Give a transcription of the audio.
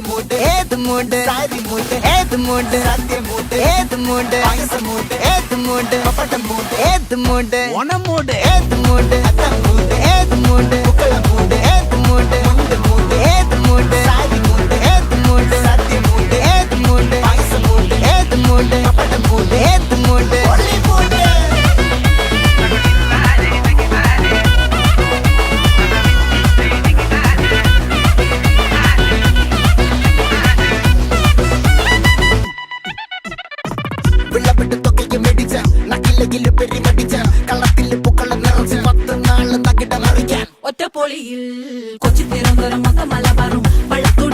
മൂട് ഏത് മൂട് സാരി മൂട് ഏത് മൂട് സത്യ മൂട് ഏത് മൂട് പായസ മൂട് ഏത് മൂട് പപ്പട മൂട് ഏത് മൂട് ഓണം മൂട് ഏത് മൂട് അത്തം മൂട് ഏത് മൂട് പൂക്കള മൂട് ഏത് മൂട് മുണ്ട് മൂട് ഏത് മൂട് സാരി മൂട് ഏത് മൂട് സത്യ മൂട് ഏത് മൂട് പായസ മൂട് ഏത് മൂട് പപ്പട മൂട് ഏത് മൂട് ഒള്ളി മൂട് വിളവിട്ട് തൊക്കയ്ക്ക് മെടിച്ച നക്കിലകില് പെരിമടിച്ച കള്ളത്തില് പൂക്കള നിറച്ച് 10 നാള് നകിട മറിക്കാൻ ഒറ്റപ്പൊളിയിൽ കൊച്ചി തിരുവനന്തപുരം മൊത്തം മലബാറും വള്ളത്തോട്